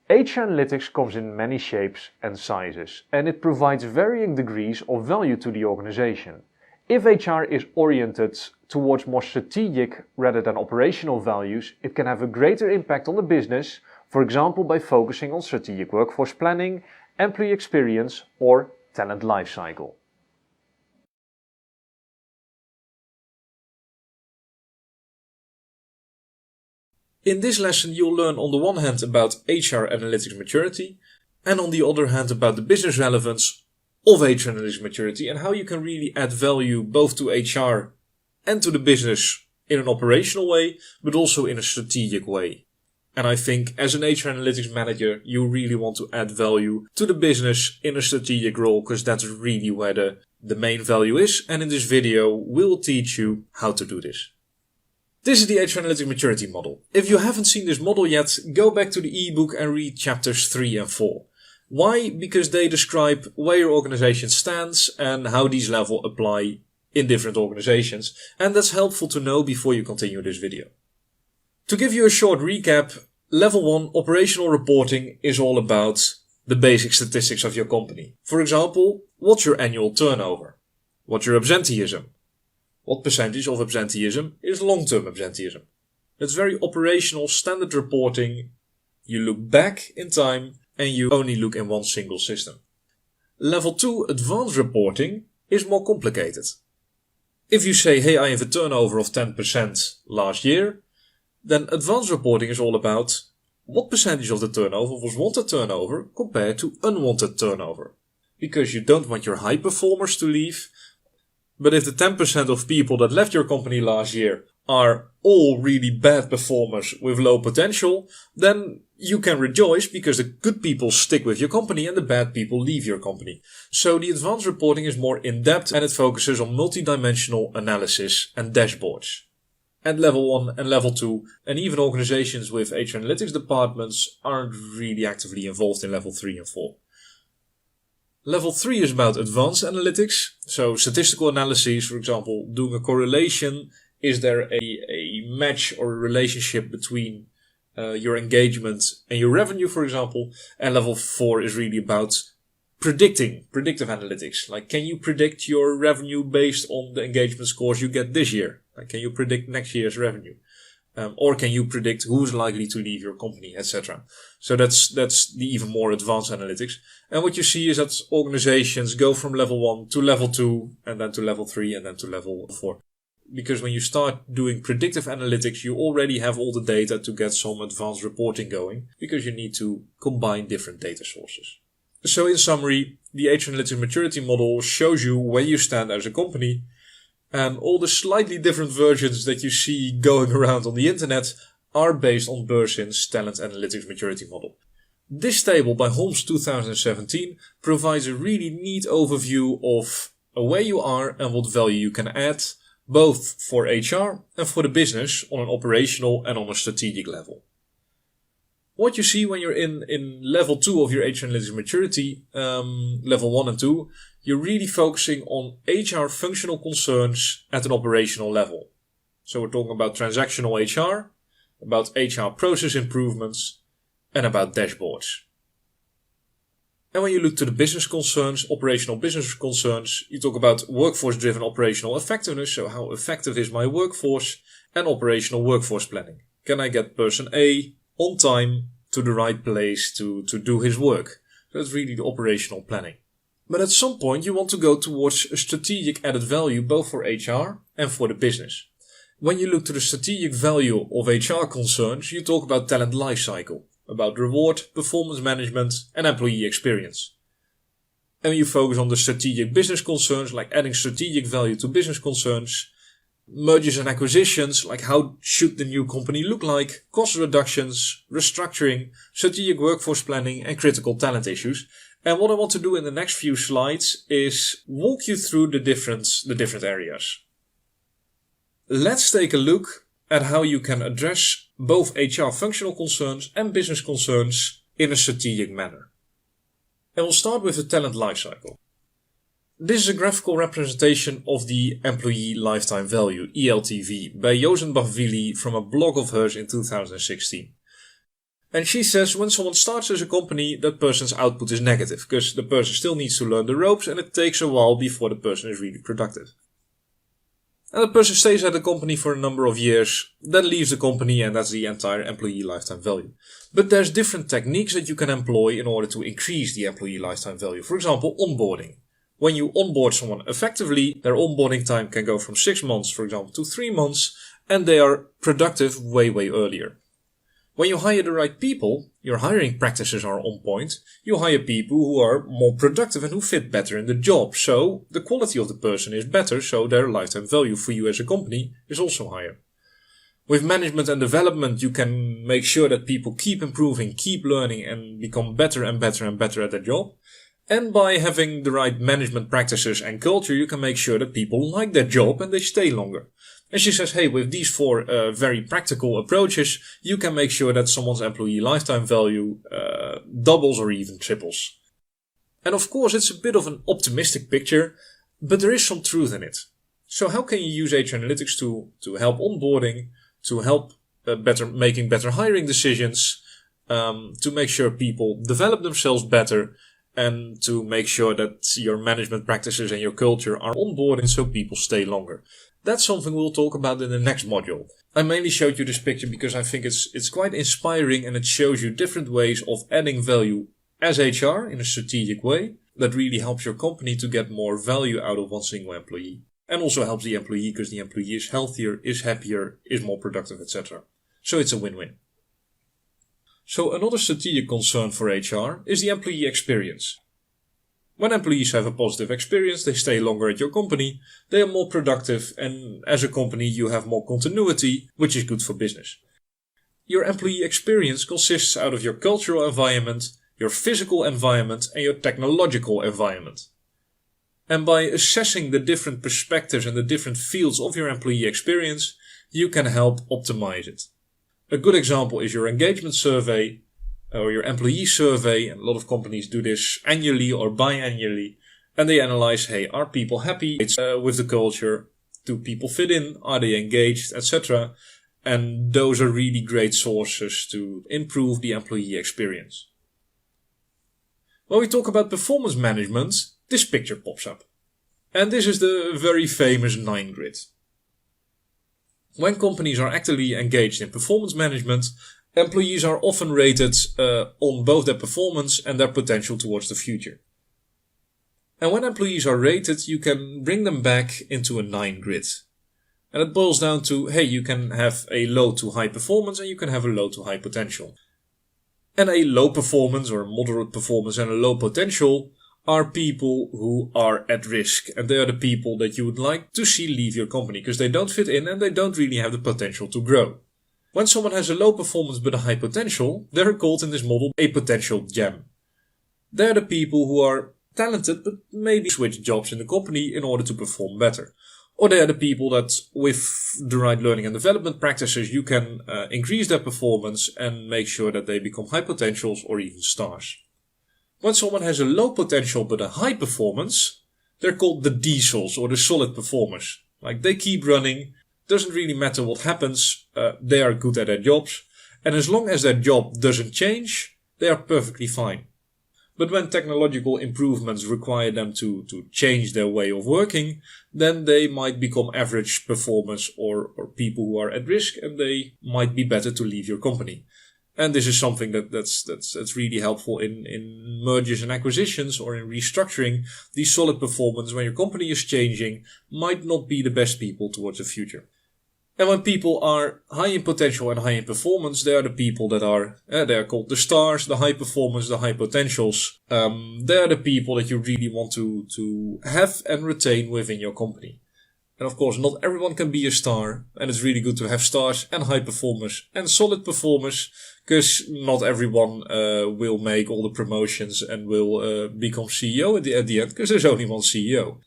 HR analytics comes in many shapes and sizes, and it provides varying degrees of value to the organization. If HR is oriented towards more strategic rather than operational values, it can have a greater impact on the business, for example by focusing on strategic workforce planning, employee experience or talent lifecycle. In this lesson you'll learn on the one hand about HR analytics maturity and on the other hand about the business relevance of HR analytics maturity and how you can really add value both to HR and to the business in an operational way but also in a strategic way. And I think as an HR analytics manager you really want to add value to the business in a strategic role because that's really where the main value is, and in this video we'll teach you how to do this. This is the HR Analytics Maturity Model. If you haven't seen this model yet, go back to the ebook and read chapters 3 and 4. Why? Because they describe where your organization stands and how these levels apply in different organizations, and that's helpful to know before you continue this video. To give you a short recap, Level 1 operational reporting is all about the basic statistics of your company. For example, what's your annual turnover? What's your absenteeism? What percentage of absenteeism is long-term absenteeism? That's very operational standard reporting. You look back in time and you only look in one single system. Level 2 advanced reporting is more complicated. If you say, hey, I have a turnover of 10% last year, then advanced reporting is all about what percentage of the turnover was wanted turnover compared to unwanted turnover. Because you don't want your high performers to leave. But if the 10% of people that left your company last year are all really bad performers with low potential, then you can rejoice because the good people stick with your company and the bad people leave your company. So the advanced reporting is more in-depth and it focuses on multi-dimensional analysis and dashboards. And level 1 and level 2 and even organizations with HR analytics departments aren't really actively involved in level 3 and 4. Level 3 is about advanced analytics, so statistical analysis, for example, doing a correlation. Is there a match or a relationship between your engagement and your revenue, for example? And level 4 is really about predictive analytics. Like, can you predict your revenue based on the engagement scores you get this year? Like, can you predict next year's revenue? Or can you predict who's likely to leave your company, etc. So that's the even more advanced analytics. And what you see is that organizations go from level 1 to level 2 and then to level 3 and then to level 4. Because when you start doing predictive analytics, you already have all the data to get some advanced reporting going because you need to combine different data sources. So in summary, the HR Analytics Maturity Model shows you where you stand as a company. And all the slightly different versions that you see going around on the internet are based on Bursin's Talent Analytics Maturity Model. This table by Holmes 2017 provides a really neat overview of where you are and what value you can add, both for HR and for the business on an operational and on a strategic level. What you see when you're in level 2 of your HR Analytics Maturity, level 1 and 2, you're really focusing on HR functional concerns at an operational level. So we're talking about transactional HR, about HR process improvements, and about dashboards. And when you look to the business concerns, operational business concerns, you talk about workforce-driven operational effectiveness, so how effective is my workforce, and operational workforce planning. Can I get person A on time to the right place to do his work? So that's really the operational planning. But at some point you want to go towards a strategic added value both for HR and for the business. When you look to the strategic value of HR concerns, you talk about talent lifecycle, about reward, performance management and employee experience. And when you focus on the strategic business concerns, like adding strategic value to business concerns, mergers and acquisitions, like how should the new company look like, cost reductions, restructuring, strategic workforce planning and critical talent issues. And what I want to do in the next few slides is walk you through the different areas. Let's take a look at how you can address both HR functional concerns and business concerns in a strategic manner. And we'll start with the talent lifecycle. This is a graphical representation of the Employee Lifetime Value, ELTV, by Josenbach-Willy from a blog of hers in 2016. And she says when someone starts as a company, that person's output is negative, because the person still needs to learn the ropes and it takes a while before the person is really productive. And the person stays at the company for a number of years, then leaves the company, and that's the entire employee lifetime value. But there's different techniques that you can employ in order to increase the employee lifetime value. For example, onboarding. When you onboard someone effectively, their onboarding time can go from 6 months, for example, to 3 months, and they are productive way earlier. When you hire the right people, your hiring practices are on point. You hire people who are more productive and who fit better in the job. So the quality of the person is better, so their lifetime value for you as a company is also higher. With management and development, you can make sure that people keep improving, keep learning, and become better and better at their job. And by having the right management practices and culture, you can make sure that people like their job and they stay longer. And she says, hey, with these 4 very practical approaches, you can make sure that someone's employee lifetime value doubles or even triples. And of course, it's a bit of an optimistic picture, but there is some truth in it. So how can you use HR analytics to help onboarding, to help making better hiring decisions, to make sure people develop themselves better, and to make sure that your management practices and your culture are onboarding so people stay longer? That's something we'll talk about in the next module. I mainly showed you this picture because I think it's quite inspiring, and it shows you different ways of adding value as HR in a strategic way that really helps your company to get more value out of one single employee. And also helps the employee because the employee is healthier, is happier, is more productive, etc. So it's a win-win. So another strategic concern for HR is the employee experience. When employees have a positive experience, they stay longer at your company, they are more productive, and as a company you have more continuity, which is good for business. Your employee experience consists out of your cultural environment, your physical environment, and your technological environment. And by assessing the different perspectives and the different fields of your employee experience, you can help optimize it. A good example is your engagement survey, or your employee survey, and a lot of companies do this annually or biannually, and they analyze, hey, are people happy with the culture? Do people fit in? Are they engaged, etc.? And those are really great sources to improve the employee experience. When we talk about performance management, this picture pops up. And this is the very famous 9 grid. When companies are actively engaged in performance management, employees are often rated on both their performance and their potential towards the future. And when employees are rated, you can bring them back into a 9 grid. And it boils down to, hey, you can have a low to high performance and you can have a low to high potential. And a low performance or moderate performance and a low potential are people who are at risk. And they are the people that you would like to see leave your company because they don't fit in and they don't really have the potential to grow. When someone has a low performance but a high potential, they're called in this model a potential gem. They're the people who are talented but maybe switch jobs in the company in order to perform better. Or they're the people that with the right learning and development practices you can increase their performance and make sure that they become high potentials or even stars. When someone has a low potential but a high performance, they're called the diesels or the solid performers. Like they keep running, doesn't really matter what happens, they are good at their jobs, and as long as their job doesn't change, they are perfectly fine. But when technological improvements require them to change their way of working, then they might become average performers or people who are at risk, and they might be better to leave your company. And this is something that's really helpful in mergers and acquisitions or in restructuring. These solid performance, when your company is changing, might not be the best people towards the future. And when people are high in potential and high in performance, they are the people that they are called the stars, the high performance, the high potentials. They are the people that you really want to have and retain within your company. And of course, not everyone can be a star, and it's really good to have stars and high performers and solid performers, because not everyone will make all the promotions and will become CEO at the end, because there's only one CEO.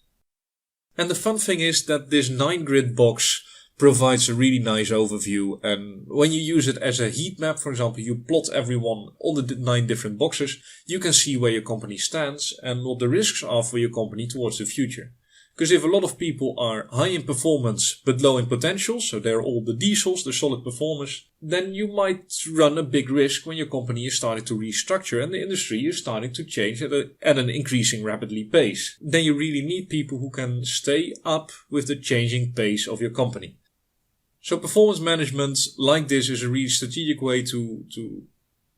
And the fun thing is that this 9 grid box provides a really nice overview, and when you use it as a heat map, for example, you plot everyone on the 9 different boxes, you can see where your company stands and what the risks are for your company towards the future. Because if a lot of people are high in performance but low in potential, so they're all the diesels, the solid performers, then you might run a big risk when your company is starting to restructure and the industry is starting to change at an increasing rapidly pace. Then you really need people who can stay up with the changing pace of your company. So performance management like this is a really strategic way to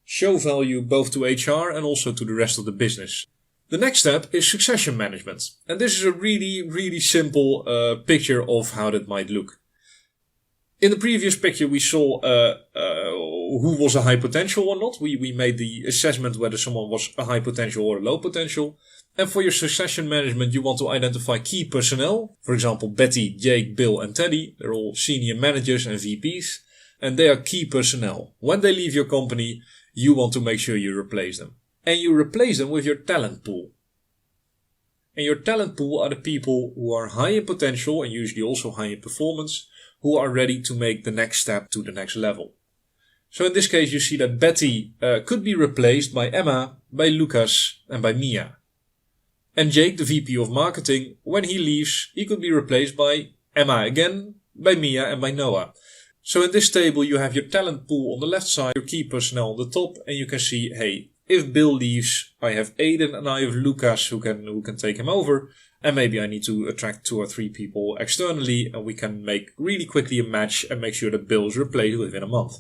show value both to HR and also to the rest of the business. The next step is succession management. And this is a really, really simple picture of how that might look. In the previous picture we saw who was a high potential or not. We made the assessment whether someone was a high potential or a low potential. And for your succession management, you want to identify key personnel. For example, Betty, Jake, Bill and Teddy. They're all senior managers and VPs. And they are key personnel. When they leave your company, you want to make sure you replace them. And you replace them with your talent pool. And your talent pool are the people who are high in potential and usually also high in performance, who are ready to make the next step to the next level. So in this case, you see that Betty could be replaced by Emma, by Lucas and by Mia. And Jake, the VP of marketing, when he leaves, he could be replaced by Emma again, by Mia and by Noah. So in this table, you have your talent pool on the left side, your key personnel on the top, and you can see, hey, if Bill leaves, I have Aiden and I have Lucas who can take him over. And maybe I need to attract 2 or 3 people externally and we can make really quickly a match and make sure that Bill is replaced within a month.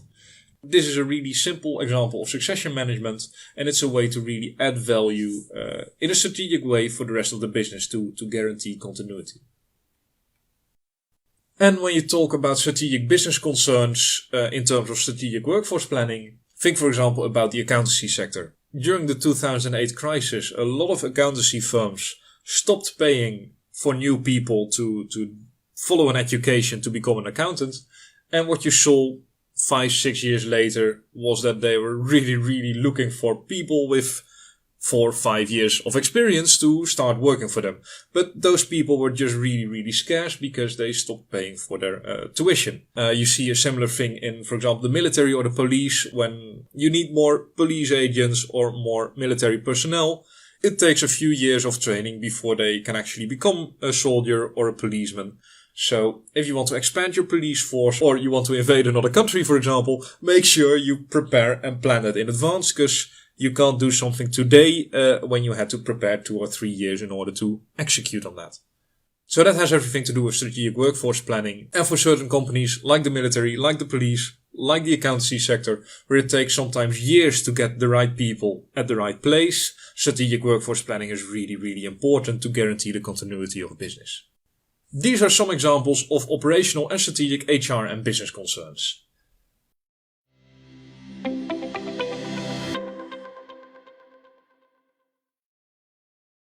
This is a really simple example of succession management, and it's a way to really add value in a strategic way for the rest of the business to guarantee continuity. And when you talk about strategic business concerns in terms of strategic workforce planning, think for example about the accountancy sector. During the 2008 crisis, a lot of accountancy firms stopped paying for new people to follow an education to become an accountant, and what you saw 5-6 years later was that they were really looking for people with 4 or 5 years of experience to start working for them. But those people were just really scarce because they stopped paying for their tuition. You see a similar thing in, for example, the military or the police. When you need more police agents or more military personnel, it takes a few years of training before they can actually become a soldier or a policeman. So if you want to expand your police force or you want to invade another country, for example, make sure you prepare and plan it in advance, because you can't do something today when you had to prepare 2 or 3 years in order to execute on that. So that has everything to do with strategic workforce planning. And for certain companies like the military, like the police, like the accountancy sector, where it takes sometimes years to get the right people at the right place, strategic workforce planning is really important to guarantee the continuity of a business. These are some examples of operational and strategic HR and business concerns.